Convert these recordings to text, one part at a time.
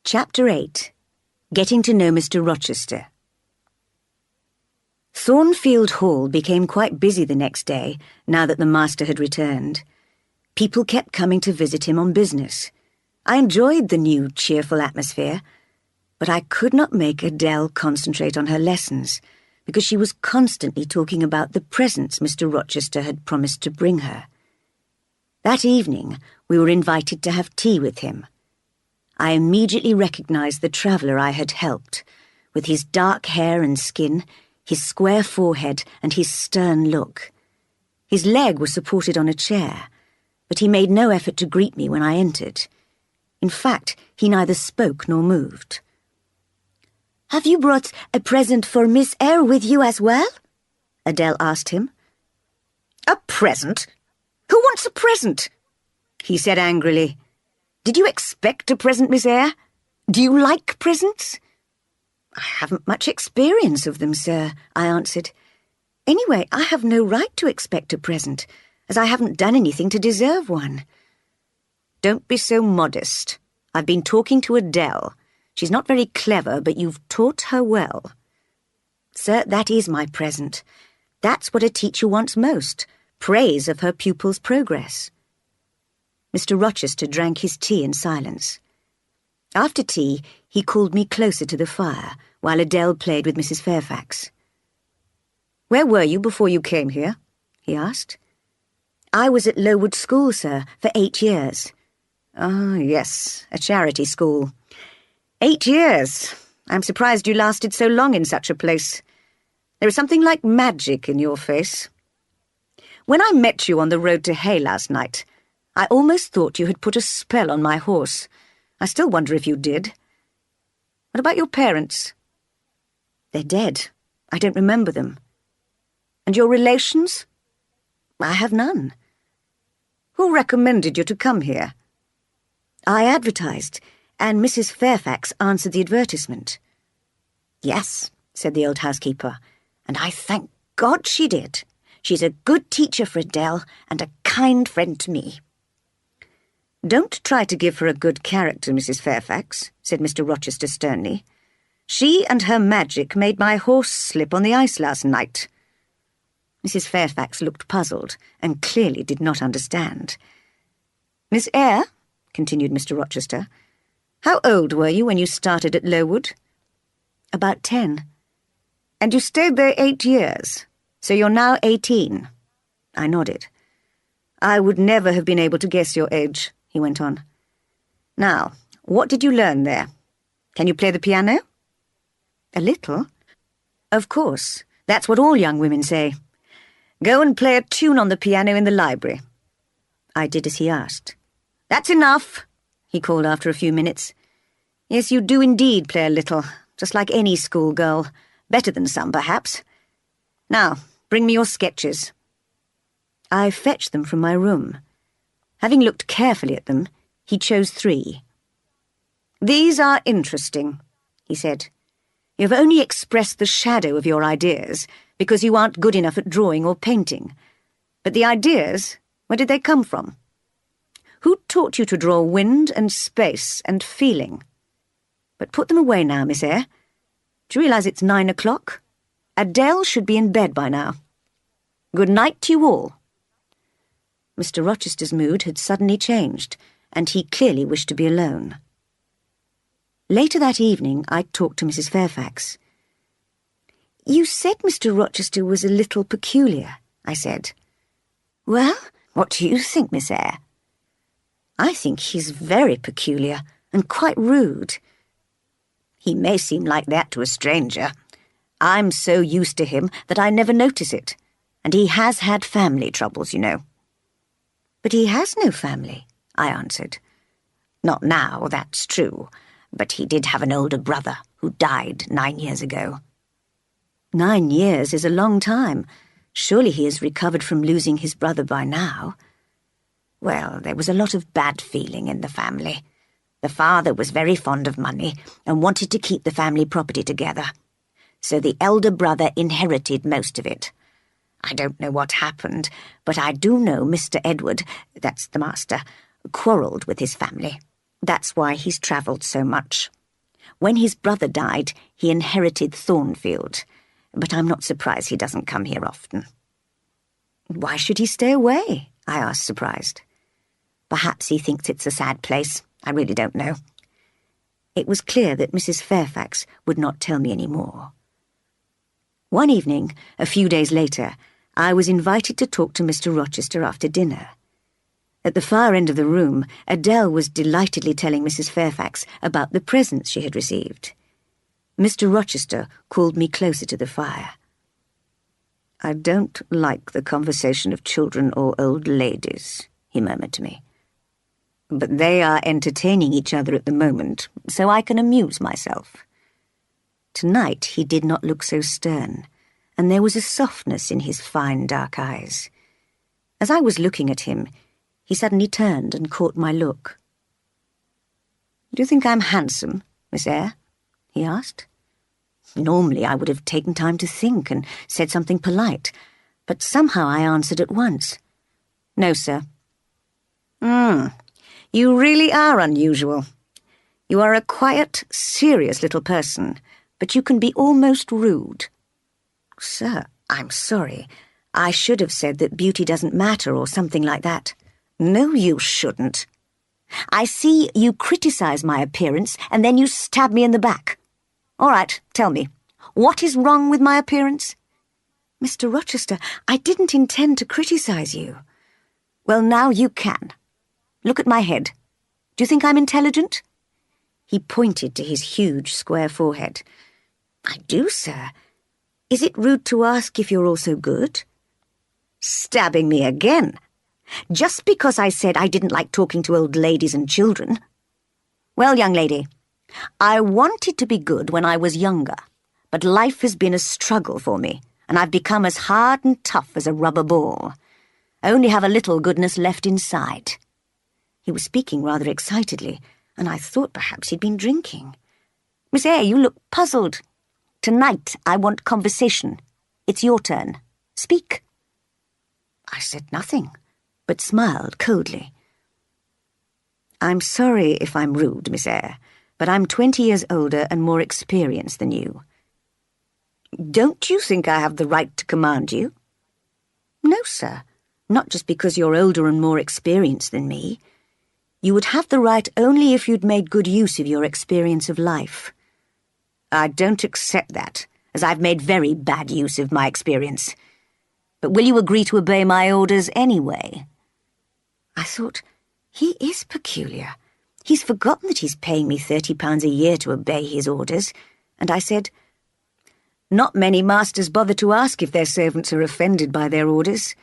Chapter 8. Getting to know Mr Rochester. Thornfield Hall became quite busy the next day, now that the master had returned. People kept coming to visit him on business. I enjoyed the new, cheerful atmosphere, but I could not make Adele concentrate on her lessons, because she was constantly talking about the presents Mr Rochester had promised to bring her. That evening, we were invited to have tea with him. I immediately recognized the traveller I had helped, with his dark hair and skin, his square forehead, and his stern look. His leg was supported on a chair, but he made no effort to greet me when I entered. In fact, he neither spoke nor moved. "Have you brought a present for Miss Eyre with you as well?" Adele asked him. "A present? Who wants a present?" he said angrily. "Did you expect a present, Miss Eyre? Do you like presents?" "I haven't much experience of them, sir," I answered. "Anyway, I have no right to expect a present, as I haven't done anything to deserve one." "Don't be so modest. I've been talking to Adele. She's not very clever, but you've taught her well." "Sir, that is my present. That's what a teacher wants most, praise of her pupil's progress." Mr Rochester drank his tea in silence. After tea, he called me closer to the fire, while Adele played with Mrs Fairfax. "Where were you before you came here?" he asked. "I was at Lowood School, sir, for 8 years. "Ah, yes, a charity school. 8 years. I'm surprised you lasted so long in such a place. There is something like magic in your face. When I met you on the road to Hay last night, I almost thought you had put a spell on my horse. I still wonder if you did. What about your parents?" "They're dead. I don't remember them." "And your relations?" "I have none." "Who recommended you to come here?" "I advertised, and Mrs Fairfax answered the advertisement." "Yes," said the old housekeeper, "and I thank God she did. She's a good teacher for Adele, and a kind friend to me." "Don't try to give her a good character, Mrs Fairfax," said Mr Rochester sternly. "She and her magic made my horse slip on the ice last night." Mrs Fairfax looked puzzled, and clearly did not understand. "Miss Eyre," continued Mr Rochester, "how old were you when you started at Lowood?" "About 10. "And you stayed there 8 years, so you're now 18. I nodded. "I would never have been able to guess your age," he went on. "Now, what did you learn there? Can you play the piano?" "A little." "Of course, that's what all young women say. Go and play a tune on the piano in the library." I did as he asked. "That's enough," he called after a few minutes. "Yes, you do indeed play a little, just like any schoolgirl. Better than some, perhaps. Now, bring me your sketches." I fetched them from my room. Having looked carefully at them, he chose 3. "These are interesting," he said. "You have only expressed the shadow of your ideas because you aren't good enough at drawing or painting. But the ideas, where did they come from? Who taught you to draw wind and space and feeling? But put them away now, Miss Eyre. Do you realise it's 9 o'clock? Adele should be in bed by now. Good night to you all." Mr Rochester's mood had suddenly changed, and he clearly wished to be alone. Later that evening, I talked to Mrs Fairfax. "You said Mr Rochester was a little peculiar," I said. "Well, what do you think, Miss Eyre?" "I think he's very peculiar, and quite rude." "He may seem like that to a stranger. I'm so used to him that I never notice it, and he has had family troubles, you know." "But he has no family," I answered. "Not now, that's true, but he did have an older brother who died 9 years ago." 9 years is a long time. Surely he has recovered from losing his brother by now. "Well, there was a lot of bad feeling in the family. The father was very fond of money and wanted to keep the family property together. So the elder brother inherited most of it. I don't know what happened, but I do know Mr Edward, that's the master, quarrelled with his family. That's why he's travelled so much. When his brother died, he inherited Thornfield, but I'm not surprised he doesn't come here often." "Why should he stay away?" I asked, surprised. "Perhaps he thinks it's a sad place. I really don't know." It was clear that Mrs. Fairfax would not tell me any more. One evening, a few days later, I was invited to talk to Mr. Rochester after dinner. At the far end of the room, Adele was delightedly telling Mrs. Fairfax about the presents she had received. Mr. Rochester called me closer to the fire. "I don't like the conversation of children or old ladies," he murmured to me. "But they are entertaining each other at the moment, so I can amuse myself." Tonight he did not look so stern, and there was a softness in his fine dark eyes. As I was looking at him, he suddenly turned and caught my look. "Do you think I'm handsome, Miss Eyre?" he asked. Normally I would have taken time to think and said something polite, but somehow I answered at once. "No, sir." You really are unusual. You are a quiet, serious little person, but you can be almost rude." "Sir, I'm sorry. I should have said that beauty doesn't matter or something like that." "No, you shouldn't. I see you criticize my appearance and then you stab me in the back. All right, tell me, what is wrong with my appearance?" "Mr. Rochester, I didn't intend to criticize you." "Well, now you can. Look at my head. Do you think I'm intelligent?" He pointed to his huge square forehead. "I do, sir. Is it rude to ask if you're also good?" Stabbing me again. Just because I said I didn't like talking to old ladies and children. Well, young lady, I wanted to be good when I was younger, but life has been a struggle for me, and I've become as hard and tough as a rubber ball. I only have a little goodness left inside." He was speaking rather excitedly, and I thought perhaps he'd been drinking. "Miss Eyre, you look puzzled. Tonight I want conversation. It's your turn. Speak." I said nothing, but smiled coldly. "I'm sorry if I'm rude, Miss Eyre, but I'm 20 years older and more experienced than you." "Don't you think I have the right to command you?" "No, sir, not just because you're older and more experienced than me. You would have the right only if you'd made good use of your experience of life." "I don't accept that, as I've made very bad use of my experience. But will you agree to obey my orders anyway?" I thought, he is peculiar. He's forgotten that he's paying me £30 a year to obey his orders, and I said, "Not many masters bother to ask if their servants are offended by their orders."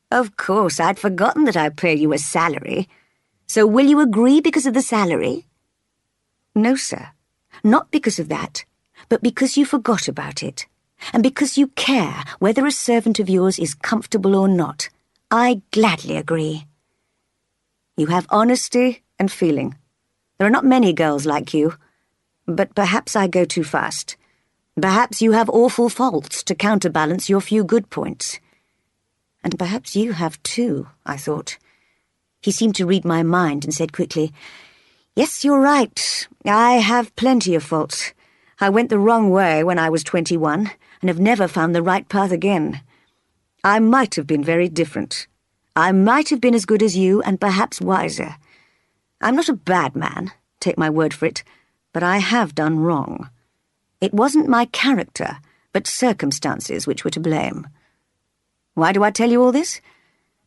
"Of course, I'd forgotten that I pay you a salary. So will you agree because of the salary?" "No, sir, not because of that, but because you forgot about it, and because you care whether a servant of yours is comfortable or not. I gladly agree." "You have honesty and feeling. There are not many girls like you. But perhaps I go too fast. Perhaps you have awful faults to counterbalance your few good points." And perhaps you have too, I thought. He seemed to read my mind and said quickly, "Yes, you're right. I have plenty of faults. I went the wrong way when I was 21 and have never found the right path again. I might have been very different. I might have been as good as you and perhaps wiser. I'm not a bad man, take my word for it, but I have done wrong. It wasn't my character, but circumstances which were to blame. Why do I tell you all this?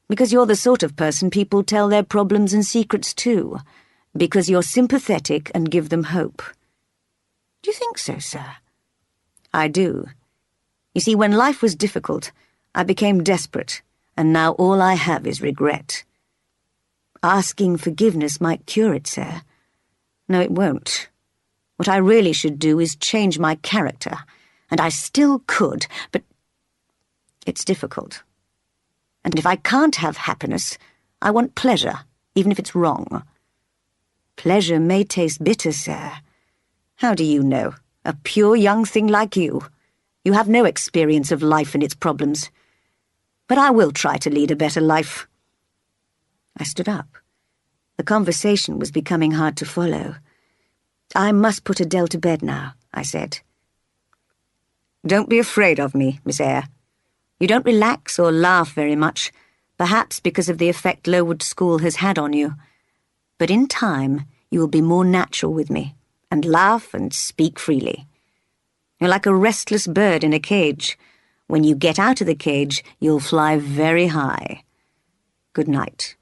Because you're the sort of person people tell their problems and secrets to, because you're sympathetic and give them hope." "Do you think so, sir?" "I do. You see, when life was difficult, I became desperate, and now all I have is regret. Asking forgiveness might cure it, sir. No, it won't. What I really should do is change my character, and I still could, but it's difficult. And if I can't have happiness, I want pleasure, even if it's wrong." "Pleasure may taste bitter, sir." "How do you know? A pure young thing like you. You have no experience of life and its problems. But I will try to lead a better life." I stood up. The conversation was becoming hard to follow. I must put Adele to bed now, I said. Don't be afraid of me, Miss Eyre. You don't relax or laugh very much, perhaps because of the effect Lowood School has had on you. But in time, you will be more natural with me, and laugh and speak freely. You're like a restless bird in a cage. When you get out of the cage, you'll fly very high. Good night.